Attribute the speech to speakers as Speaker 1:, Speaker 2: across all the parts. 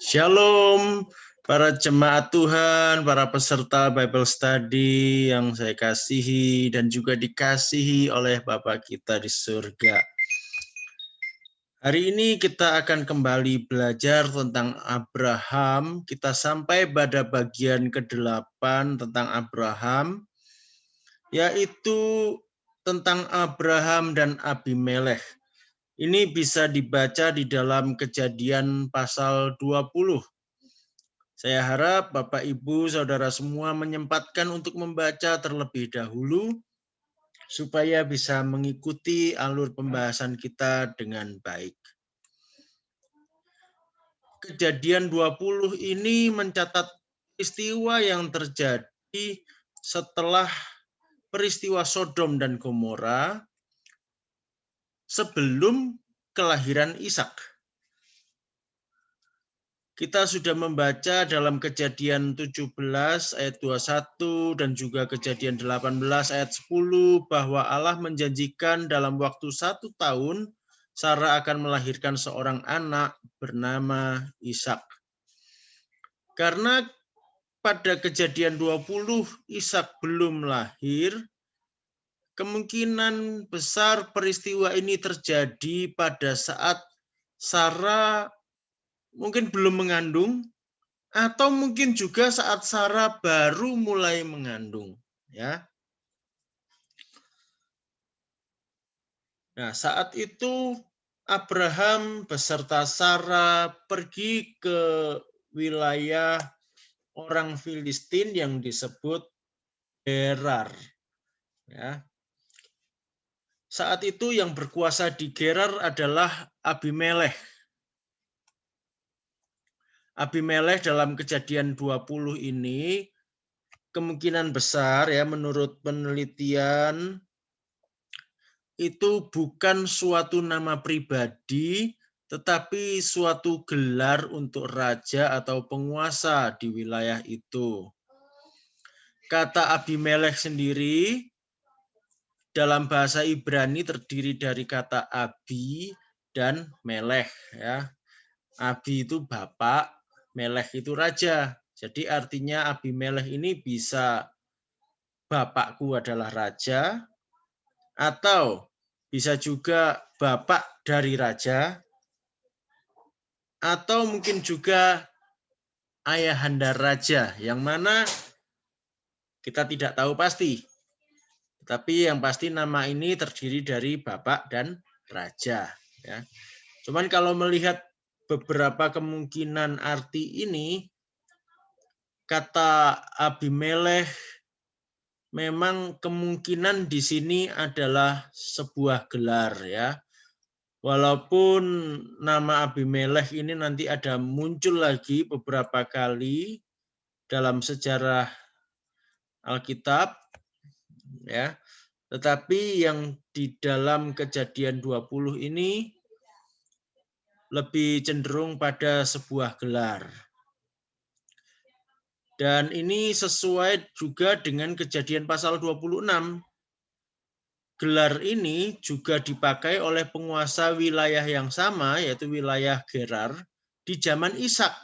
Speaker 1: Shalom, para jemaat Tuhan, para peserta Bible Study yang saya kasihi dan juga dikasihi oleh Bapa kita di surga. Hari ini kita akan kembali belajar tentang Abraham. Kita sampai pada bagian ke-8 tentang Abraham, yaitu tentang Abraham dan Abimelekh. Ini bisa dibaca di dalam Kejadian pasal 20. Saya harap Bapak, Ibu, Saudara semua menyempatkan untuk membaca terlebih dahulu supaya bisa mengikuti alur pembahasan kita dengan baik. Kejadian 20 ini mencatat peristiwa yang terjadi setelah peristiwa Sodom dan Gomora sebelum kelahiran Ishak. Kita sudah membaca dalam Kejadian 17 ayat 21 dan juga Kejadian 18 ayat 10 bahwa Allah menjanjikan dalam waktu 1 tahun Sarah akan melahirkan seorang anak bernama Ishak. Karena pada Kejadian 20 Ishak belum lahir, kemungkinan besar peristiwa ini terjadi pada saat Sarah mungkin belum mengandung, atau mungkin juga saat Sarah baru mulai mengandung, ya. Nah, saat itu Abraham beserta Sarah pergi ke wilayah orang Filistin yang disebut Gerar, ya. Saat itu yang berkuasa di Gerar adalah Abimelekh. Abimelekh dalam Kejadian 20 ini kemungkinan besar, ya, menurut penelitian itu bukan suatu nama pribadi, tetapi suatu gelar untuk raja atau penguasa di wilayah itu. Kata Abimelekh sendiri dalam bahasa Ibrani terdiri dari kata Abi dan Melekh, ya. Abi itu bapak, Melekh itu raja. Jadi artinya Abimelekh ini bisa bapakku adalah raja, atau bisa juga bapak dari raja, atau mungkin juga ayahanda raja, yang mana kita tidak tahu pasti. Tapi yang pasti nama ini terdiri dari bapak dan raja, ya. Cuman kalau melihat beberapa kemungkinan arti ini, kata Abimelekh memang kemungkinan di sini adalah sebuah gelar, ya. Walaupun nama Abimelekh ini nanti ada muncul lagi beberapa kali dalam sejarah Alkitab, ya. Tetapi yang di dalam Kejadian 20 ini lebih cenderung pada sebuah gelar. Dan ini sesuai juga dengan Kejadian pasal 26. Gelar ini juga dipakai oleh penguasa wilayah yang sama, yaitu wilayah Gerar, di zaman Ishak,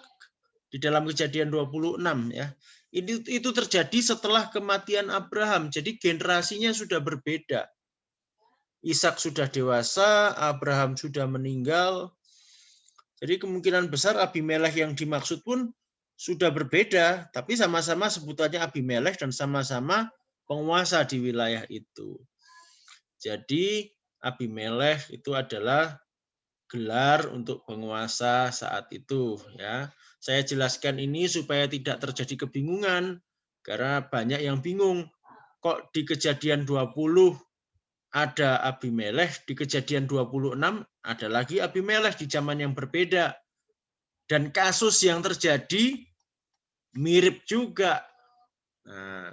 Speaker 1: di dalam Kejadian 26, ya. Itu terjadi setelah kematian Abraham, jadi generasinya sudah berbeda. Ishak sudah dewasa, Abraham sudah meninggal. Jadi kemungkinan besar Abimelekh yang dimaksud pun sudah berbeda, tapi sama-sama sebutannya Abimelekh dan sama-sama penguasa di wilayah itu. Jadi Abimelekh itu adalah gelar untuk penguasa saat itu, ya. Saya jelaskan ini supaya tidak terjadi kebingungan, karena banyak yang bingung. Kok di Kejadian 20 ada Abimelekh, di Kejadian 26 ada lagi Abimelekh di zaman yang berbeda. Dan kasus yang terjadi mirip juga. Nah,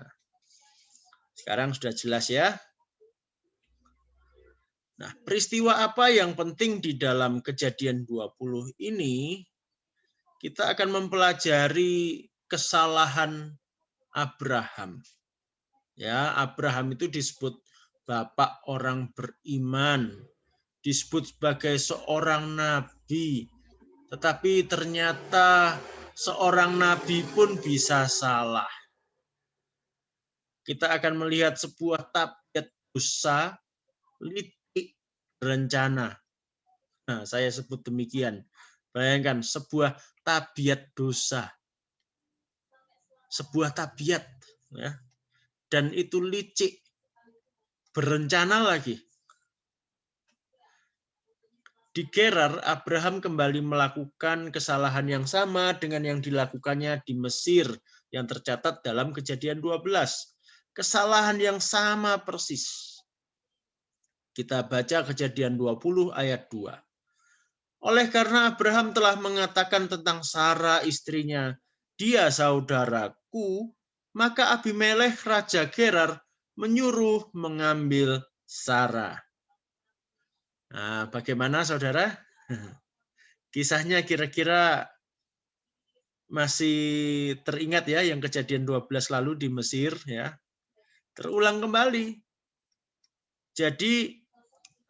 Speaker 1: sekarang sudah jelas, ya. Nah, peristiwa apa yang penting di dalam Kejadian 20 ini? Kita akan mempelajari kesalahan Abraham. Ya, Abraham itu disebut bapak orang beriman, disebut sebagai seorang nabi, Tetapi ternyata seorang nabi pun bisa salah. Kita akan melihat sebuah tabiat dosa, licik, berencana. Nah, saya sebut demikian. Bayangkan sebuah tabiat dosa. Sebuah tabiat, ya. Dan itu licik, berencana lagi. Di Gerar, Abraham kembali melakukan kesalahan yang sama dengan yang dilakukannya di Mesir yang tercatat dalam Kejadian 12. Kesalahan yang sama persis. Kita baca Kejadian 20 ayat 2. Oleh karena Abraham telah mengatakan tentang Sarah istrinya, dia saudaraku, maka Abimelekh raja Gerar menyuruh mengambil Sarah. Nah, bagaimana saudara? Kisahnya kira-kira masih teringat ya yang Kejadian 12 lalu di Mesir ya. Terulang kembali. Jadi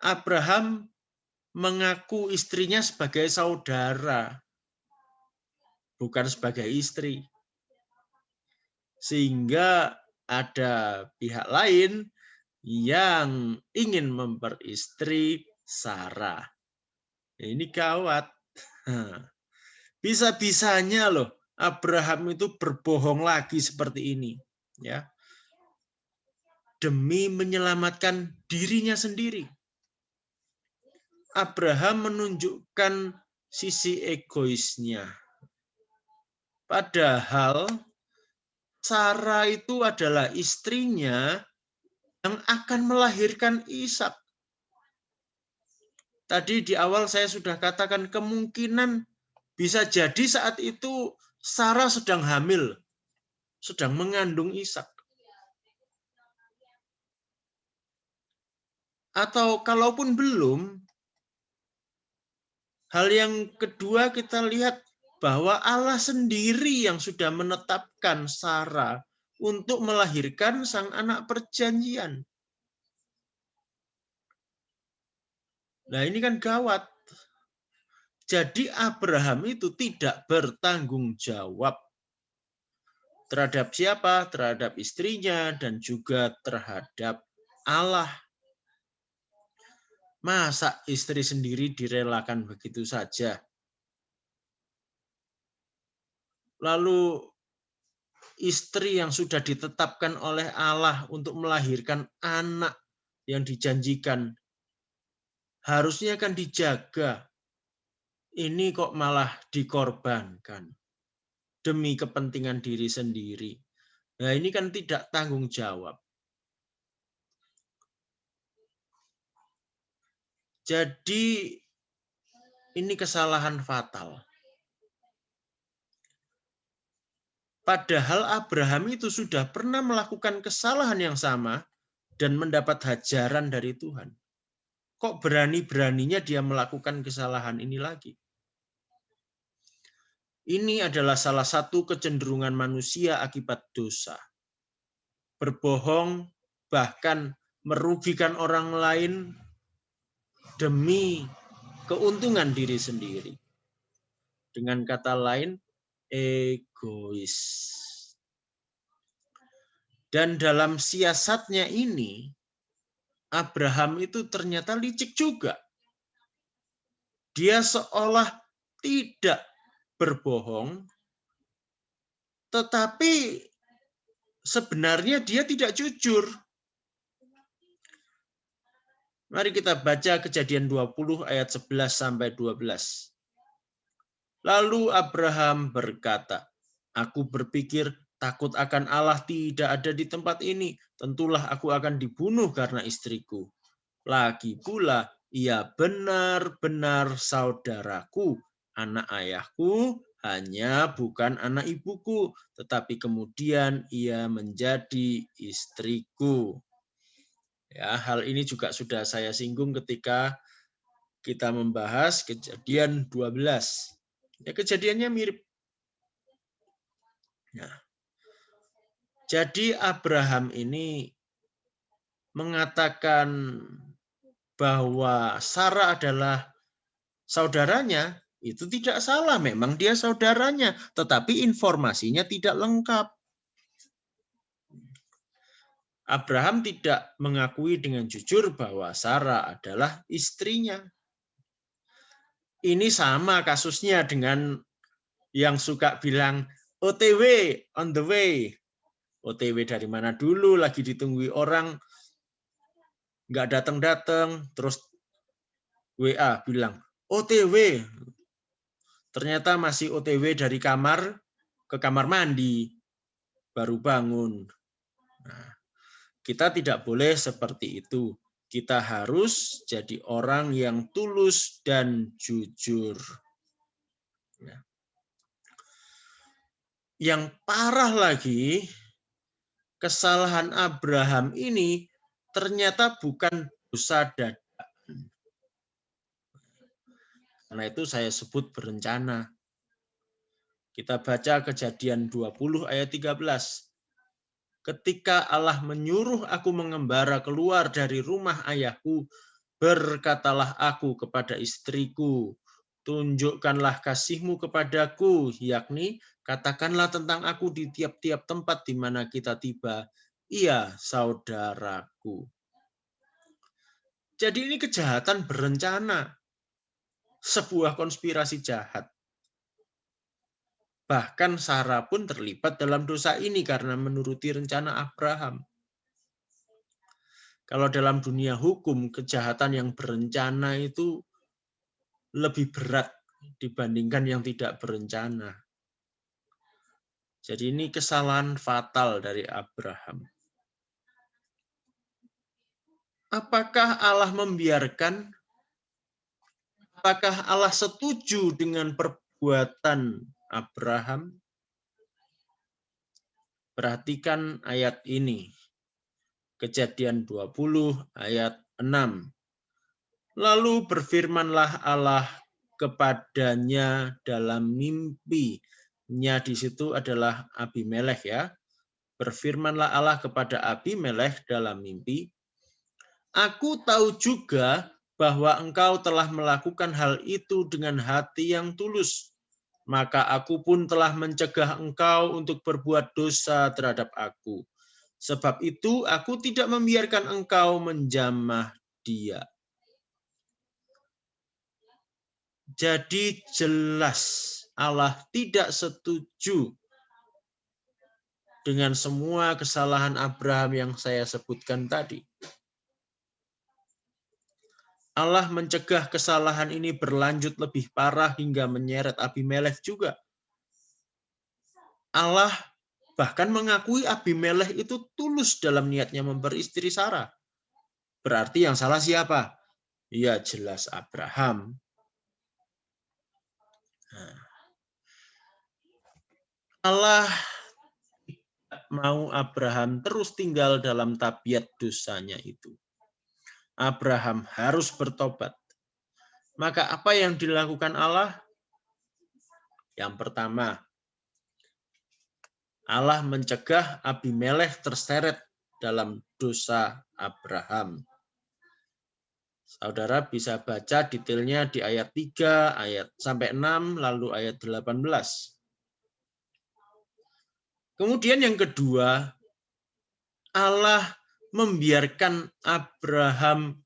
Speaker 1: Abraham mengaku istrinya sebagai saudara, bukan sebagai istri. Sehingga ada pihak lain yang ingin memperistri Sarah. Ini gawat. Bisa-bisanya loh Abraham itu berbohong lagi seperti ini, ya, demi menyelamatkan dirinya sendiri. Abraham menunjukkan sisi egoisnya. Padahal Sarah itu adalah istrinya yang akan melahirkan Ishak. Tadi di awal saya sudah katakan kemungkinan bisa jadi saat itu Sarah sedang hamil, sedang mengandung Ishak. Atau kalaupun belum, hal yang kedua kita lihat bahwa Allah sendiri yang sudah menetapkan Sarah untuk melahirkan sang anak perjanjian. Nah, ini kan gawat. Jadi Abraham itu tidak bertanggung jawab terhadap siapa? Terhadap istrinya dan juga terhadap Allah. Masa istri sendiri direlakan begitu saja? Lalu istri yang sudah ditetapkan oleh Allah untuk melahirkan anak yang dijanjikan harusnya kan dijaga. Ini kok malah dikorbankan demi kepentingan diri sendiri. Nah, ini kan tidak tanggung jawab. Jadi ini kesalahan fatal. Padahal Abraham itu sudah pernah melakukan kesalahan yang sama dan mendapat hajaran dari Tuhan. Kok berani-beraninya dia melakukan kesalahan ini lagi? Ini adalah salah satu kecenderungan manusia akibat dosa. Berbohong, bahkan merugikan orang lain demi keuntungan diri sendiri. Dengan kata lain, egois. Dan dalam siasatnya ini, Abraham itu ternyata licik juga. Dia seolah tidak berbohong, tetapi sebenarnya dia tidak jujur. Mari kita baca Kejadian 20 ayat 11 sampai 12. Lalu Abraham berkata, aku berpikir takut akan Allah tidak ada di tempat ini. Tentulah aku akan dibunuh karena istriku. Lagi pula ia benar-benar saudaraku, anak ayahku, hanya bukan anak ibuku, tetapi kemudian ia menjadi istriku. Ya, hal ini juga sudah saya singgung ketika kita membahas Kejadian 12. Ya, kejadiannya mirip. Nah, jadi Abraham ini mengatakan bahwa Sarah adalah saudaranya, Itu tidak salah, memang dia saudaranya, tetapi informasinya tidak lengkap. Abraham tidak mengakui dengan jujur bahwa Sarah adalah istrinya. Ini sama kasusnya dengan yang suka bilang OTW, on the way. OTW dari mana dulu, lagi ditunggui orang, nggak datang-datang, terus WA bilang OTW. Ternyata masih OTW dari kamar ke kamar mandi, baru bangun. Nah, kita tidak boleh seperti itu. Kita harus jadi orang yang tulus dan jujur. Yang parah lagi, kesalahan Abraham ini ternyata bukan dosa dadakan. Karena itu saya sebut berencana. Kita baca Kejadian 20 ayat 13. Ketika Allah menyuruh aku mengembara keluar dari rumah ayahku, berkatalah aku kepada istriku, tunjukkanlah kasihmu kepadaku, yakni katakanlah tentang aku di tiap-tiap tempat di mana kita tiba. Ia saudaraku. Jadi ini kejahatan berencana. Sebuah konspirasi jahat. Bahkan Sarah pun terlibat dalam dosa ini karena menuruti rencana Abraham. Kalau dalam dunia hukum, kejahatan yang berencana itu lebih berat dibandingkan yang tidak berencana. Jadi ini kesalahan fatal dari Abraham. Apakah Allah membiarkan? Apakah Allah setuju dengan perbuatan Abraham? Perhatikan ayat ini. Kejadian 20 ayat 6. Lalu berfirmanlah Allah kepadanya dalam mimpi. Nya di situ adalah Abimelekh ya. Berfirmanlah Allah kepada Abimelekh dalam mimpi, aku tahu juga bahwa engkau telah melakukan hal itu dengan hati yang tulus. Maka aku pun telah mencegah engkau untuk berbuat dosa terhadap aku. Sebab itu aku tidak membiarkan engkau menjamah dia. Jadi jelas Allah tidak setuju dengan semua kesalahan Abraham yang saya sebutkan tadi. Allah mencegah kesalahan ini berlanjut lebih parah hingga menyeret Abimelekh juga. Allah bahkan mengakui Abimelekh itu tulus dalam niatnya memberi istri Sarah. Berarti yang salah siapa? Ya jelas Abraham. Allah tidak mau Abraham terus tinggal dalam tabiat dosanya itu. Abraham harus bertobat. Maka apa yang dilakukan Allah? Yang pertama, Allah mencegah Abimelekh terseret dalam dosa Abraham. Saudara bisa baca detailnya di ayat 3, ayat sampai 6, lalu ayat 18. Kemudian yang kedua, Allah membiarkan Abraham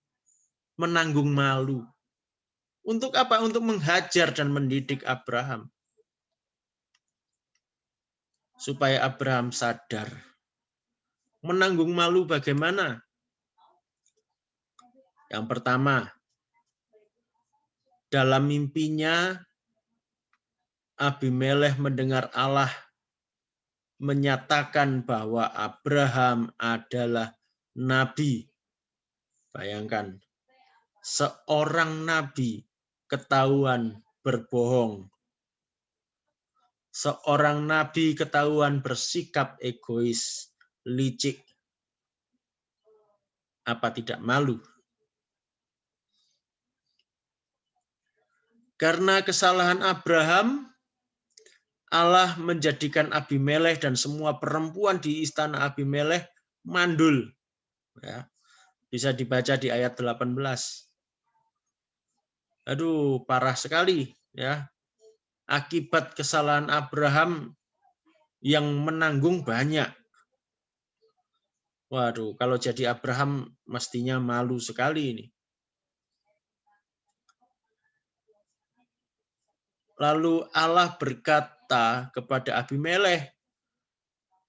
Speaker 1: menanggung malu. Untuk apa? Untuk menghajar dan mendidik Abraham. Supaya Abraham sadar. Menanggung malu bagaimana? Yang pertama, dalam mimpinya Abimelekh mendengar Allah menyatakan bahwa Abraham adalah nabi. Bayangkan, seorang nabi ketahuan berbohong. Seorang nabi ketahuan bersikap egois, licik. Apa tidak malu? Karena kesalahan Abraham, Allah menjadikan Abimelekh dan semua perempuan di istana Abimelekh mandul. Ya, bisa dibaca di ayat 18. Aduh, parah sekali ya. akibat kesalahan Abraham yang menanggung banyak. Waduh, kalau jadi Abraham mestinya malu sekali ini. Lalu Allah berkata kepada Abimelekh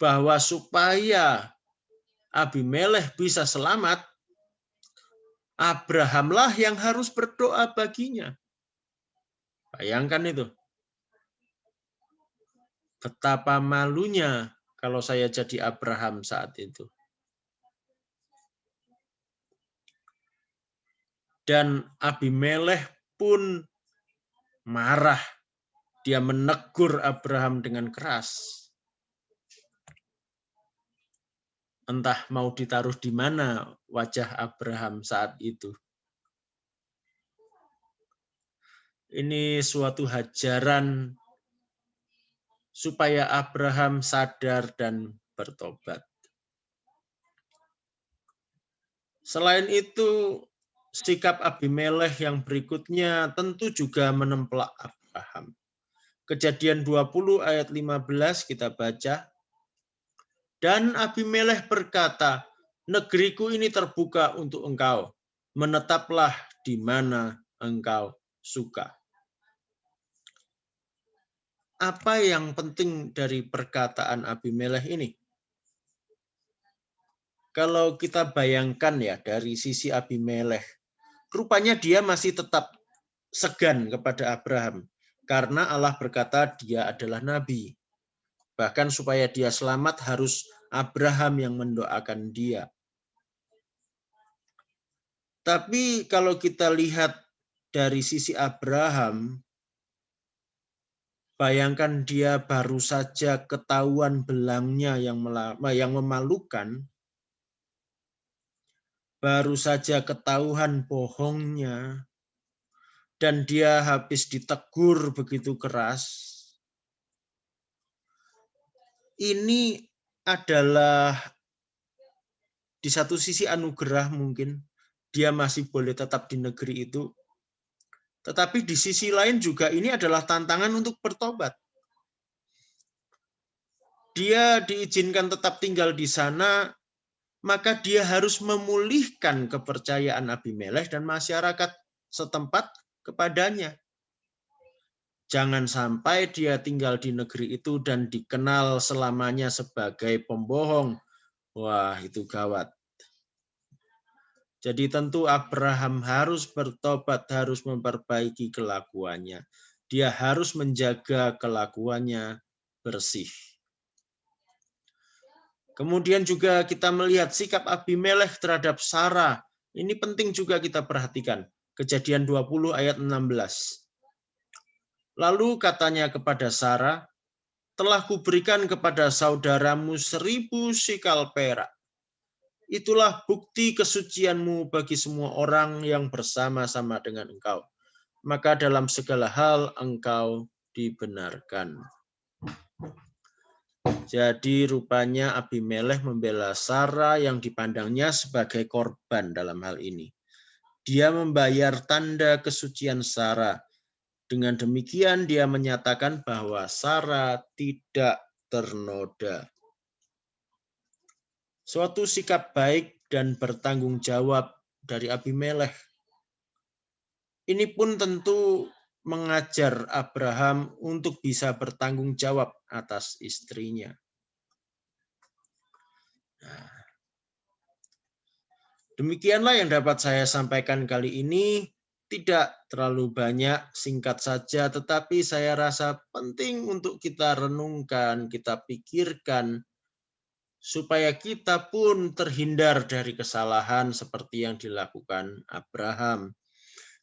Speaker 1: bahwa supaya Abimelekh bisa selamat, Abrahamlah yang harus berdoa baginya. Bayangkan itu. Betapa malunya kalau saya jadi Abraham saat itu. Dan Abimelekh pun marah. Dia menegur Abraham dengan keras. Entah mau ditaruh di mana wajah Abraham saat itu. Ini suatu ajaran supaya Abraham sadar dan bertobat. Selain itu, sikap Abimelekh yang berikutnya tentu juga menemplak Abraham. Kejadian 20 ayat 15 kita baca. Dan Abimelekh berkata, negeriku ini terbuka untuk engkau. Menetaplah di mana engkau suka. Apa yang penting dari perkataan Abimelekh ini? Kalau kita bayangkan ya dari sisi Abimelekh, rupanya dia masih tetap segan kepada Abraham. Karena Allah berkata dia adalah nabi. Bahkan supaya dia selamat harus Abraham yang mendoakan dia. Tapi kalau kita lihat dari sisi Abraham, bayangkan dia baru saja ketahuan belangnya yang memalukan, baru saja ketahuan bohongnya, dan dia habis ditegur begitu keras. Ini adalah di satu sisi anugerah mungkin, dia masih boleh tetap di negeri itu. Tetapi di sisi lain juga ini adalah tantangan untuk bertobat. Dia diizinkan tetap tinggal di sana, maka dia harus memulihkan kepercayaan Abimelekh dan masyarakat setempat kepadanya. Jangan sampai dia tinggal di negeri itu dan dikenal selamanya sebagai pembohong. Wah, itu gawat. Jadi tentu Abraham harus bertobat, harus memperbaiki kelakuannya. Dia harus menjaga kelakuannya bersih. Kemudian juga kita melihat sikap Abimelekh terhadap Sarah. Ini penting juga kita perhatikan. Kejadian 20 ayat 16. Lalu katanya kepada Sarah, telah kuberikan kepada saudaramu 1000 sikal perak. Itulah bukti kesucianmu bagi semua orang yang bersama-sama dengan engkau. Maka dalam segala hal engkau dibenarkan. Jadi rupanya Abimelekh membela Sarah yang dipandangnya sebagai korban dalam hal ini. Dia membayar tanda kesucian Sarah. Dengan demikian dia menyatakan bahwa Sarah tidak ternoda. Suatu sikap baik dan bertanggung jawab dari Abimelekh. Ini pun tentu mengajar Abraham untuk bisa bertanggung jawab atas istrinya. Nah, demikianlah yang dapat saya sampaikan kali ini. Tidak terlalu banyak, singkat saja, tetapi saya rasa penting untuk kita renungkan, kita pikirkan, supaya kita pun terhindar dari kesalahan seperti yang dilakukan Abraham.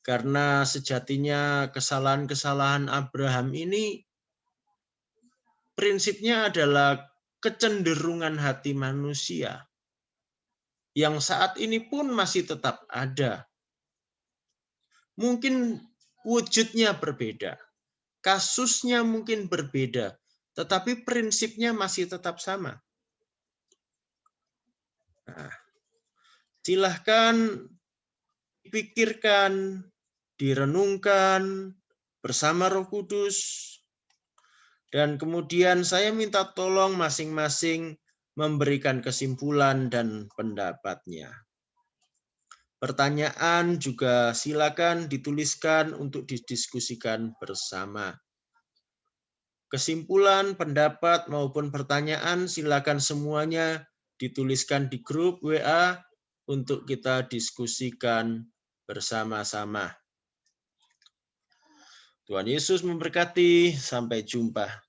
Speaker 1: Karena sejatinya kesalahan-kesalahan Abraham ini prinsipnya adalah kecenderungan hati manusia yang saat ini pun masih tetap ada. Mungkin wujudnya berbeda, kasusnya mungkin berbeda, tetapi prinsipnya masih tetap sama. Nah, silahkan dipikirkan, direnungkan bersama Roh Kudus, Dan kemudian saya minta tolong masing-masing memberikan kesimpulan dan pendapatnya. Pertanyaan juga silakan dituliskan untuk didiskusikan bersama. Kesimpulan, pendapat, maupun pertanyaan silakan semuanya dituliskan di grup WA untuk kita diskusikan bersama-sama. Tuhan Yesus memberkati, sampai jumpa.